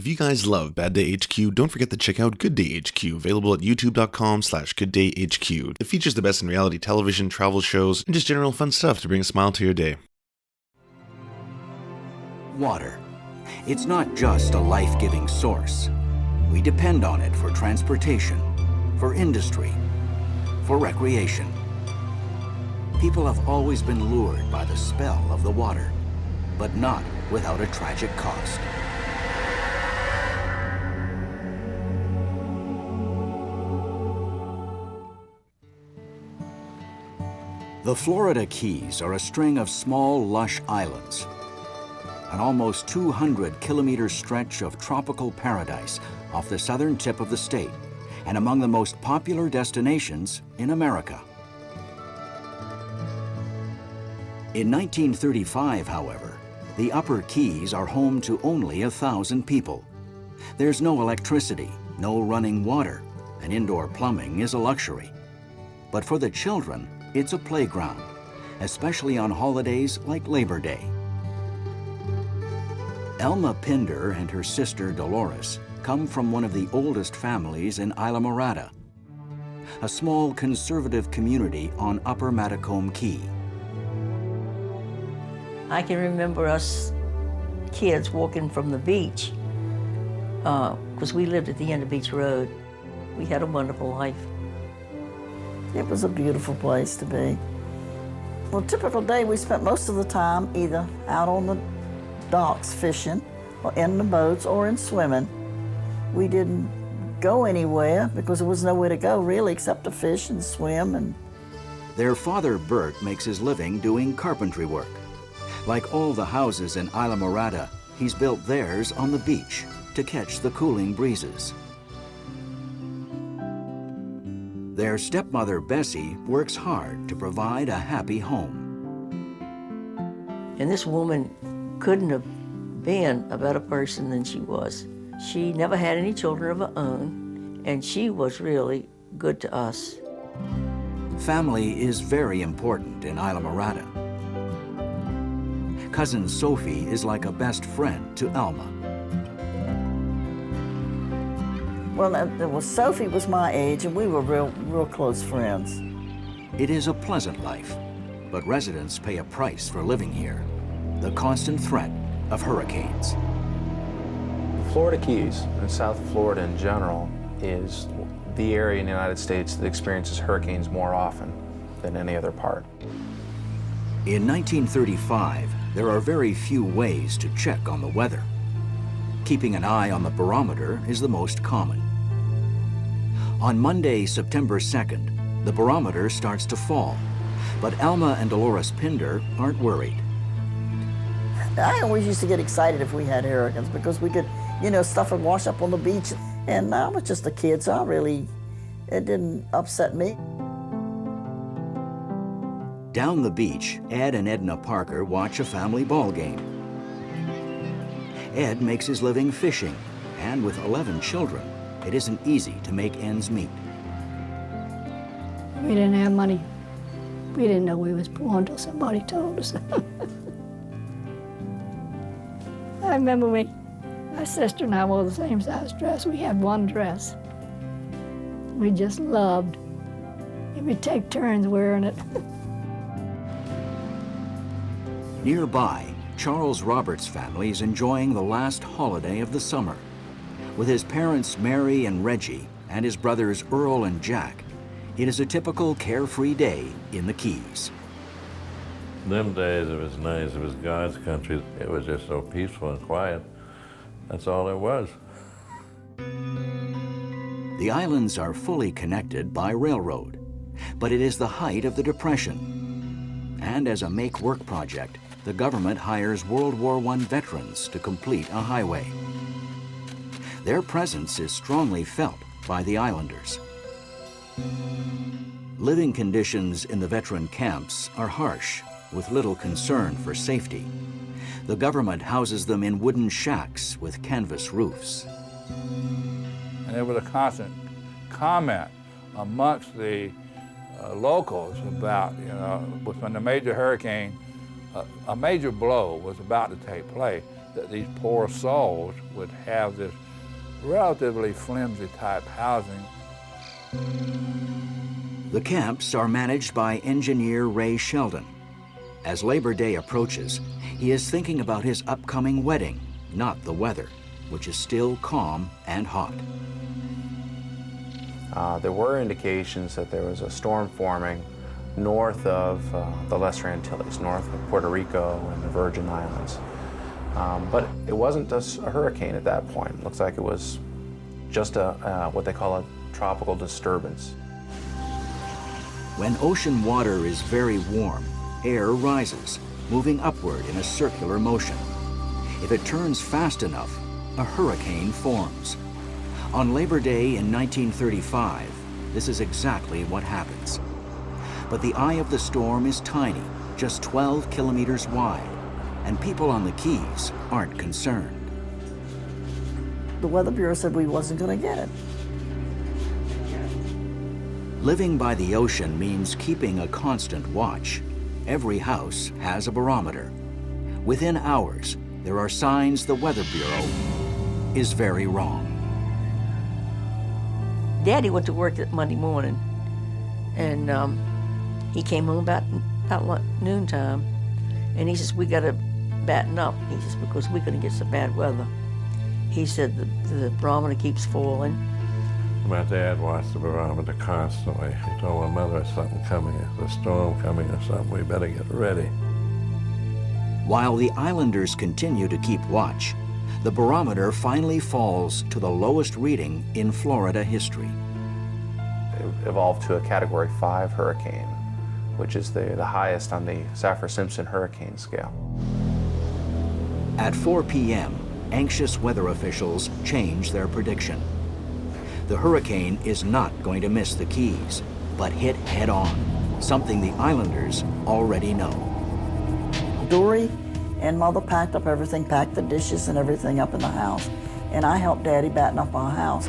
If you guys love Bad Day HQ, don't forget to check out Good Day HQ, available at youtube.com/gooddayhq. It features the best in reality television, travel shows, and just general fun stuff to bring a smile to your day. Water. It's not just a life-giving source. We depend on it for transportation, for industry, for recreation. People have always been lured by the spell of the water, but not without a tragic cost. The Florida Keys are a string of small, lush islands, an almost 200-kilometer stretch of tropical paradise off the southern tip of the state, and among the most popular destinations in America. In 1935, however, the Upper Keys are home to only 1,000 people. There's no electricity, no running water, and indoor plumbing is a luxury. But for the children, it's a playground, especially on holidays like Labor Day. Elma Pinder and her sister Dolores come from one of the oldest families in Islamorada, a small conservative community on Upper Matacombe Key. I can remember us kids walking from the beach, because we lived at the end of Beach Road. We had a wonderful life. It was a beautiful place to be. Well, a typical day, we spent most of the time either out on the docks fishing, or in the boats, or in swimming. We didn't go anywhere because there was nowhere to go really except to fish and swim. Their father, Bert, makes his living doing carpentry work. Like all the houses in Islamorada, he's built theirs on the beach to catch the cooling breezes. Their stepmother, Bessie, works hard to provide a happy home. And this woman couldn't have been a better person than she was. She never had any children of her own, and she was really good to us. Family is very important in Islamorada. Cousin Sophie is like a best friend to Elma. Well, Sophie was my age, and we were real close friends. It is a pleasant life, but residents pay a price for living here. The constant threat of hurricanes. The Florida Keys, and South Florida in general, is the area in the United States that experiences hurricanes more often than any other part. In 1935, there are very few ways to check on the weather. Keeping an eye on the barometer is the most common. On Monday, September 2nd, the barometer starts to fall, but Elma and Dolores Pinder aren't worried. I always used to get excited if we had hurricanes because we could, stuff would wash up on the beach. And I was just a kid, so it didn't upset me. Down the beach, Ed and Edna Parker watch a family ball game. Ed makes his living fishing, and with 11 children, it isn't easy to make ends meet. We didn't have money. We didn't know we was poor until somebody told us. I remember my sister and I wore the same size dress. We had one dress. We just loved, and we'd take turns wearing it. Nearby, Charles Roberts' family is enjoying the last holiday of the summer. With his parents Mary and Reggie and his brothers Earl and Jack, it is a typical carefree day in the Keys. Them days it was nice, it was God's country. It was just so peaceful and quiet. That's all it was. The islands are fully connected by railroad, but it is the height of the Depression. And as a make-work project, the government hires World War I veterans to complete a highway. Their presence is strongly felt by the islanders. Living conditions in the veteran camps are harsh, with little concern for safety. The government houses them in wooden shacks with canvas roofs. And there was a constant comment amongst the locals about, when the major hurricane, a major blow was about to take place, that these poor souls would have this relatively flimsy type housing. The camps are managed by engineer Ray Sheldon. As Labor Day approaches, he is thinking about his upcoming wedding, not the weather, which is still calm and hot. There were indications that there was a storm forming north of the Lesser Antilles, north of Puerto Rico and the Virgin Islands. But it wasn't just a hurricane at that point. It looks like it was just what they call a tropical disturbance. When ocean water is very warm, air rises, moving upward in a circular motion. If it turns fast enough, a hurricane forms. On Labor Day in 1935, this is exactly what happens. But the eye of the storm is tiny, just 12 kilometers wide, and people on the Keys aren't concerned. The Weather Bureau said we wasn't going to get it. Living by the ocean means keeping a constant watch. Every house has a barometer. Within hours, there are signs the Weather Bureau is very wrong. Daddy went to work that Monday morning, and he came home about noontime, and he says, "We got to batten up." He says, "Because we're going to get some bad weather." He said the barometer keeps falling. My dad watched the barometer constantly. He told my mother, "There's something coming, there's a storm coming or something, we better get ready." While the islanders continue to keep watch, the barometer finally falls to the lowest reading in Florida history. It evolved to a Category 5 hurricane, which is the highest on the Saffir-Simpson hurricane scale. At 4 p.m., anxious weather officials change their prediction. The hurricane is not going to miss the Keys, but hit head-on, something the islanders already know. Dory and Mother packed up everything, packed the dishes and everything up in the house, and I helped Daddy batten up our house.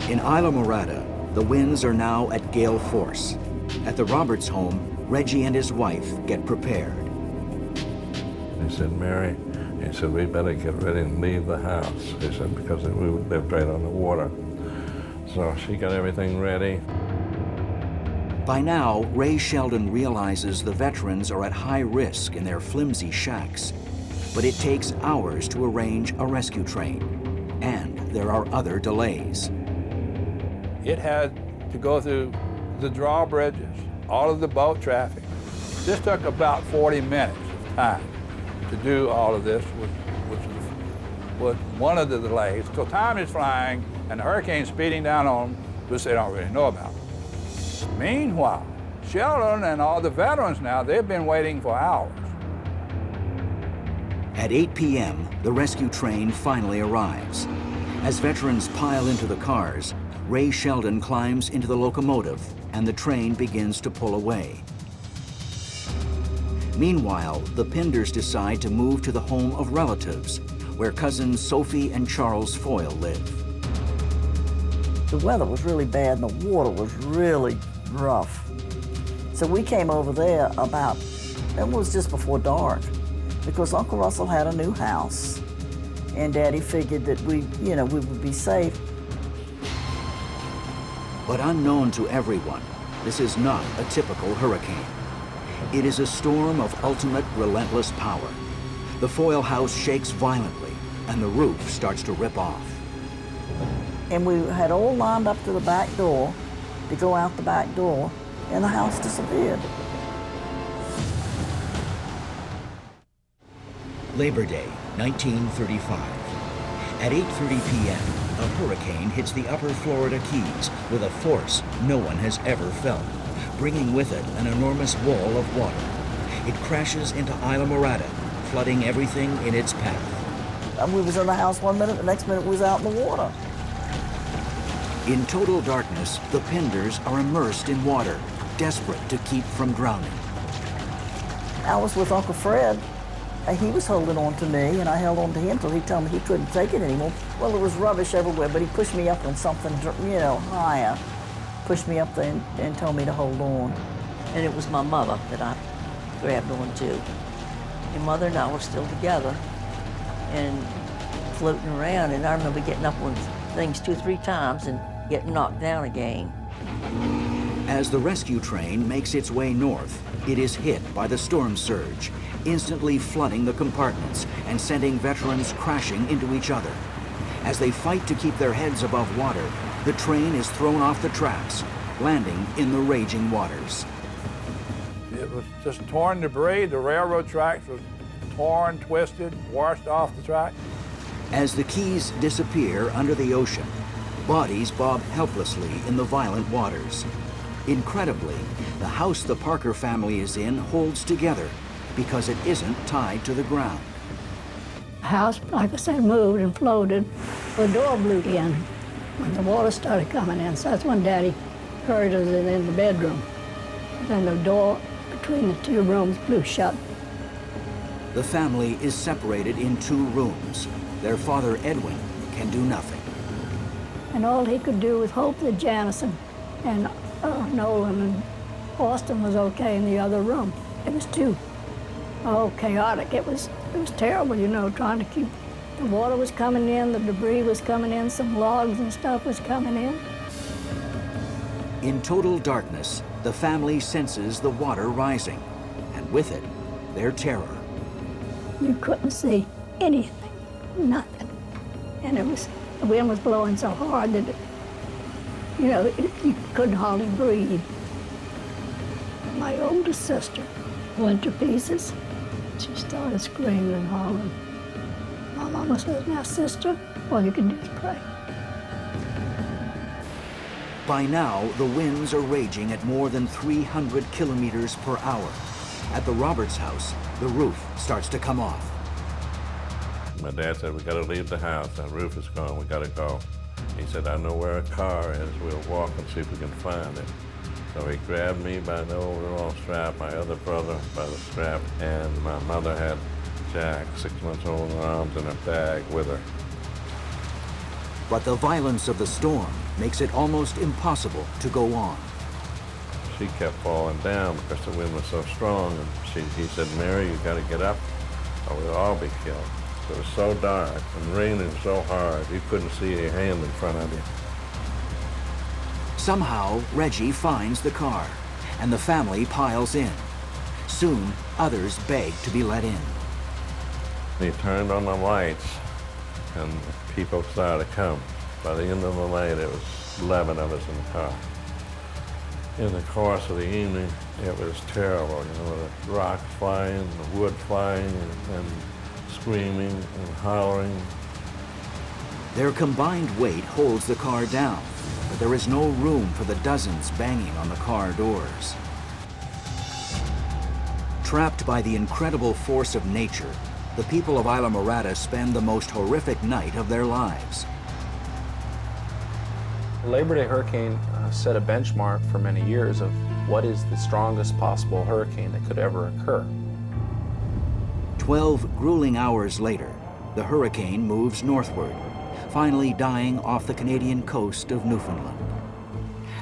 In Isla Morada, the winds are now at gale force. At the Roberts home, Reggie and his wife get prepared. He said, "Mary," he said, "we better get ready and leave the house." He said, because we lived right on the water. So she got everything ready. By now, Ray Sheldon realizes the veterans are at high risk in their flimsy shacks, but it takes hours to arrange a rescue train, and there are other delays. It had to go through the drawbridges, all of the boat traffic. This took about 40 minutes of time to do all of this, which was one of the delays. So time is flying, and the hurricane's speeding down on them, which they don't really know about. Meanwhile, Sheldon and all the veterans now, they've been waiting for hours. At 8 p.m., the rescue train finally arrives. As veterans pile into the cars, Ray Sheldon climbs into the locomotive, and the train begins to pull away. Meanwhile, the Pinders decide to move to the home of relatives, where cousins Sophie and Charles Foyle live. The weather was really bad and the water was really rough. So we came over there it was just before dark, because Uncle Russell had a new house, and Daddy figured that we would be safe. But unknown to everyone, this is not a typical hurricane. It is a storm of ultimate relentless power. The Foyle house shakes violently, and the roof starts to rip off. And we had all lined up to the back door to go out the back door, and the house disappeared. Labor Day, 1935. At 8:30 p.m., a hurricane hits the upper Florida Keys with a force no one has ever felt, bringing with it an enormous wall of water. It crashes into Isla Morada, flooding everything in its path. We was in the house one minute, the next minute we was out in the water. In total darkness, the Pinders are immersed in water, desperate to keep from drowning. I was with Uncle Fred, and he was holding on to me, and I held on to him till he told me he couldn't take it anymore. Well, there was rubbish everywhere, but he pushed me up on something, higher. Pushed me up there and told me to hold on. And it was my mother that I grabbed on to. And Mother and I were still together and floating around. And I remember getting up on things 2 or 3 times and getting knocked down again. As the rescue train makes its way north, it is hit by the storm surge, instantly flooding the compartments and sending veterans crashing into each other. As they fight to keep their heads above water, the train is thrown off the tracks, landing in the raging waters. It was just torn debris. The railroad tracks were torn, twisted, washed off the track. As the Keys disappear under the ocean, bodies bob helplessly in the violent waters. Incredibly, the house the Parker family is in holds together because it isn't tied to the ground. The house, like I said, moved and floated. The door blew in when the water started coming in. So that's when Daddy heard us in the bedroom. Then the door between the 2 rooms blew shut. The family is separated in 2 rooms. Their father, Edwin, can do nothing. And all he could do was hope that Janison and Nolan and Austin was okay in the other room. It was too chaotic. It was terrible, you know, trying to keep, the water was coming in, the debris was coming in, some logs and stuff was coming in. In total darkness, the family senses the water rising, and with it, their terror. You couldn't see anything, nothing. And the wind was blowing so hard that, you couldn't hardly breathe. My oldest sister went to pieces. She started screaming and hollering. My mama says, "Now, sister, all you can do is pray." By now, the winds are raging at more than 300 kilometers per hour. At the Roberts house, the roof starts to come off. My dad said, "We gotta leave the house. The roof is gone. We gotta go." He said, "I know where a car is. We'll walk and see if we can find it." So he grabbed me by the overall strap, my other brother by the strap, and my mother had Jack, 6 months old, in her arms in a bag with her. But the violence of the storm makes it almost impossible to go on. She kept falling down because the wind was so strong, and he said, "Mary, you gotta get up or we'll all be killed." It was so dark and raining so hard, you couldn't see a hand in front of you. Somehow, Reggie finds the car, and the family piles in. Soon, others beg to be let in. He turned on the lights, and people started to come. By the end of the night, it was 11 of us in the car. In the course of the evening, it was terrible, the rocks flying, the wood flying, and screaming and hollering. Their combined weight holds the car down, but there is no room for the dozens banging on the car doors. Trapped by the incredible force of nature, the people of Isla Morada spend the most horrific night of their lives. The Labor Day hurricane set a benchmark for many years of what is the strongest possible hurricane that could ever occur. 12 grueling hours later, the hurricane moves northward, finally dying off the Canadian coast of Newfoundland.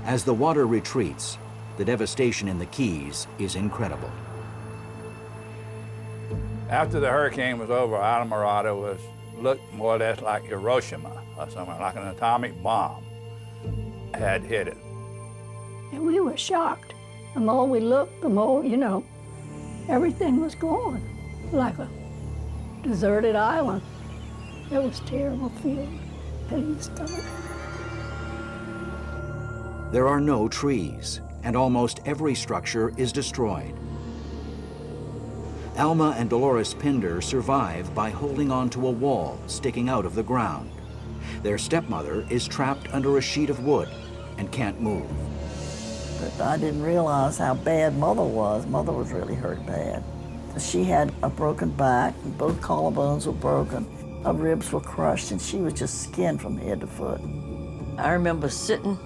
As the water retreats, the devastation in the Keys is incredible. After the hurricane was over, Isla Morada looked more or less like Hiroshima or something, like an atomic bomb had hit it. And we were shocked. The more we looked, the more, everything was gone, like a deserted island. It was a terrible feeling, pit in the stomach. There are no trees, and almost every structure is destroyed. Alma and Dolores Pinder survive by holding onto a wall sticking out of the ground. Their stepmother is trapped under a sheet of wood and can't move. But I didn't realize how bad Mother was. Mother was really hurt bad. She had a broken back, and both collarbones were broken. Her ribs were crushed, and she was just skinned from head to foot. I remember sitting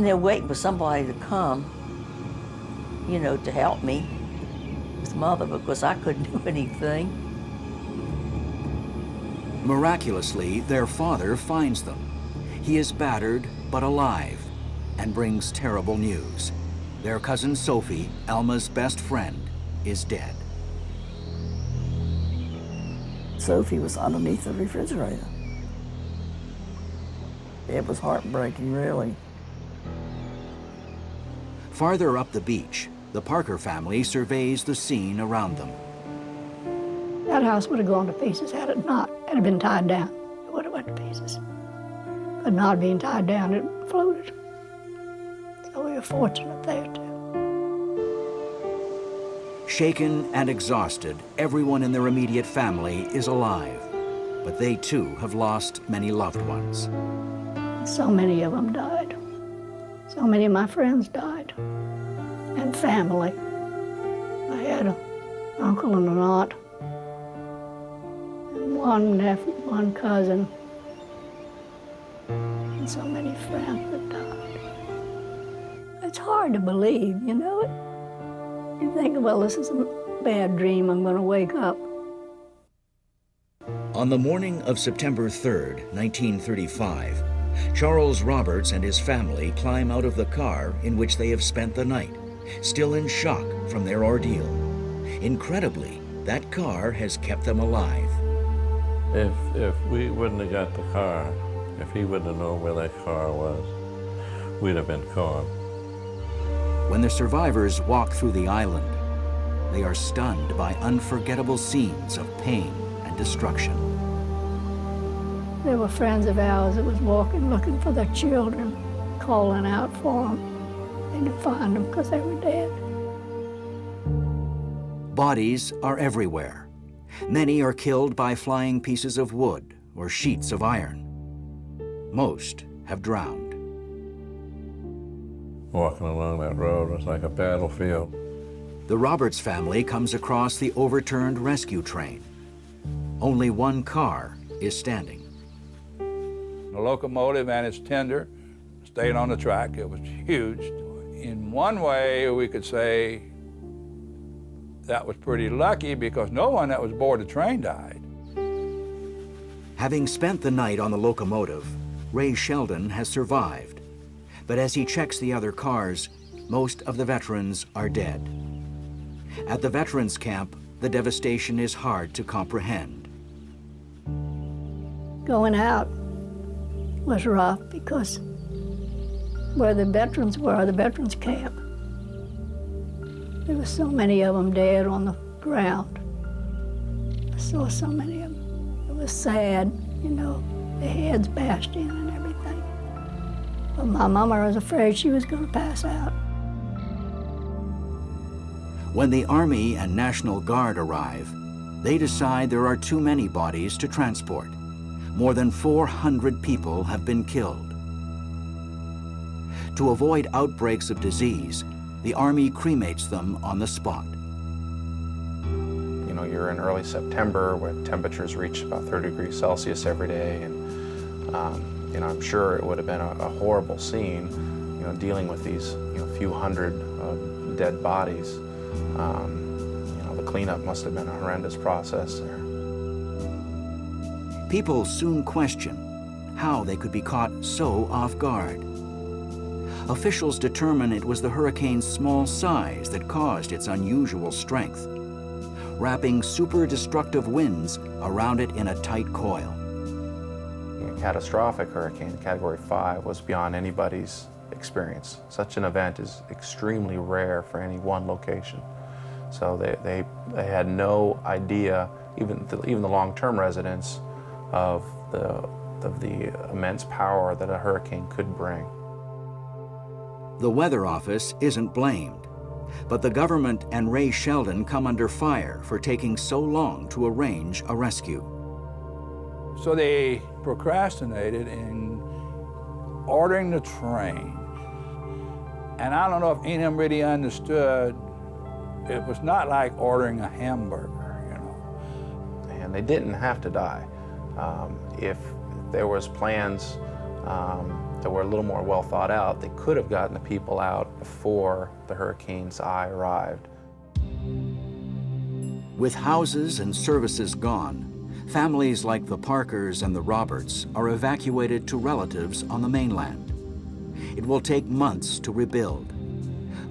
there waiting for somebody to come, to help me with Mother, because I couldn't do anything. Miraculously, their father finds them. He is battered but alive and brings terrible news. Their cousin Sophie, Alma's best friend, is dead. Sophie was underneath the refrigerator. It was heartbreaking, really. Farther up the beach, the Parker family surveys the scene around them. That house would have gone to pieces had it not. Had it been tied down, it would have went to pieces. But not being tied down, it floated. So we were fortunate there, too. Shaken and exhausted, everyone in their immediate family is alive. But they too have lost many loved ones. So many of them died. So many of my friends died. And family. I had an uncle and an aunt. And one nephew, one cousin. And so many friends that died. It's hard to believe, you know it. You think, well, this is a bad dream, I'm gonna wake up. On the morning of September 3rd, 1935, Charles Roberts and his family climb out of the car in which they have spent the night, still in shock from their ordeal. Incredibly, that car has kept them alive. If we wouldn't have got the car, if he wouldn't have known where that car was, we'd have been caught. When the survivors walk through the island, they are stunned by unforgettable scenes of pain and destruction. There were friends of ours that was walking looking for their children, calling out for them. They didn't find them because they were dead. Bodies are everywhere. Many are killed by flying pieces of wood or sheets of iron. Most have drowned. Walking along that road was like a battlefield. The Roberts family comes across the overturned rescue train. Only one car is standing. The locomotive and its tender stayed on the track. It was huge. In one way, we could say that was pretty lucky because no one that was aboard the train died. Having spent the night on the locomotive, Ray Sheldon has survived. But as he checks the other cars, most of the veterans are dead. At the veterans camp, the devastation is hard to comprehend. Going out was rough because where the veterans were, the veterans camp, there were so many of them dead on the ground. I saw so many of them. It was sad, you know, their heads bashed in and everything. But my mama was afraid she was going to pass out. When the Army and National Guard arrive, they decide there are too many bodies to transport. More than 400 people have been killed. To avoid outbreaks of disease, the Army cremates them on the spot. You know, you're in early September when temperatures reach about 30 degrees Celsius every day, and you know, I'm sure it would have been a horrible scene, you know, dealing with these, you know, few hundred dead bodies. You know, the cleanup must have been a horrendous process there. People soon question how they could be caught so off guard. Officials determine it was the hurricane's small size that caused its unusual strength, wrapping super destructive winds around it in a tight coil. A catastrophic hurricane, Category 5, was beyond anybody's experience. Such an event is extremely rare for any one location. So they had no idea, even the long-term residents, of the immense power that a hurricane could bring. The Weather Office isn't blamed, but the government and Ray Sheldon come under fire for taking so long to arrange a rescue. So they procrastinated in ordering the train. And I don't know if any of them really understood, it was not like ordering a hamburger, you know. And they didn't have to die. If there was plans that were a little more well thought out, they could have gotten the people out before the hurricane's eye arrived. With houses and services gone, families like the Parkers and the Roberts are evacuated to relatives on the mainland. It will take months to rebuild.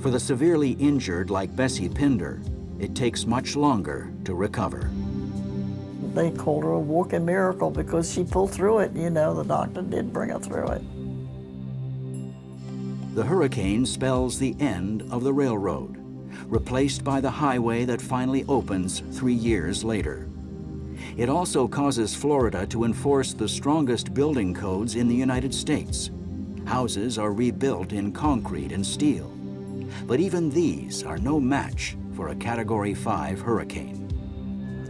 For the severely injured like Bessie Pinder, it takes much longer to recover. They called her a walking miracle because she pulled through it. You know, the doctor did bring her through it. The hurricane spells the end of the railroad, replaced by the highway that finally opens 3 years later. It also causes Florida to enforce the strongest building codes in the United States. Houses are rebuilt in concrete and steel. But even these are no match for a Category 5 hurricane.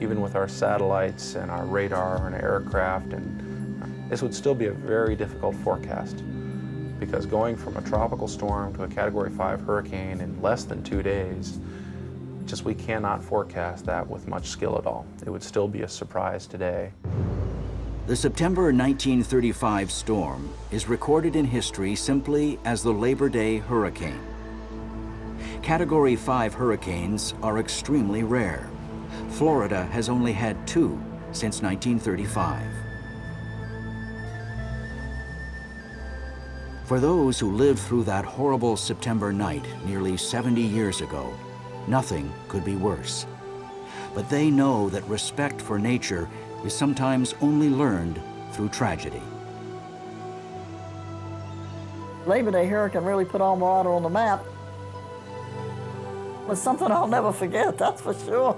Even with our satellites and our radar and aircraft, and this would still be a very difficult forecast, because going from a tropical storm to a Category 5 hurricane in less than 2 days, just we cannot forecast that with much skill at all. It would still be a surprise today. The September 1935 storm is recorded in history simply as the Labor Day hurricane. Category 5 hurricanes are extremely rare. Florida has only had 2 since 1935. For those who lived through that horrible September night nearly 70 years ago, nothing could be worse. But they know that respect for nature is sometimes only learned through tragedy. Labor Day hurricane really put Alvarado on the map. It was something I'll never forget, that's for sure.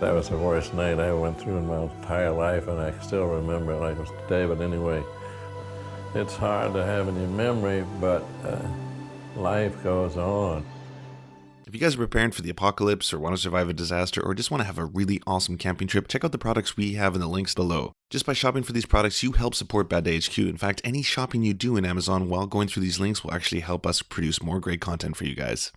That was the worst night I went through in my entire life, and I still remember it like it was today. But anyway, it's hard to have any memory, but life goes on. If you guys are preparing for the apocalypse or want to survive a disaster or just want to have a really awesome camping trip, check out the products we have in the links below. Just by shopping for these products, you help support Bad Day HQ. In fact, any shopping you do in Amazon while going through these links will actually help us produce more great content for you guys.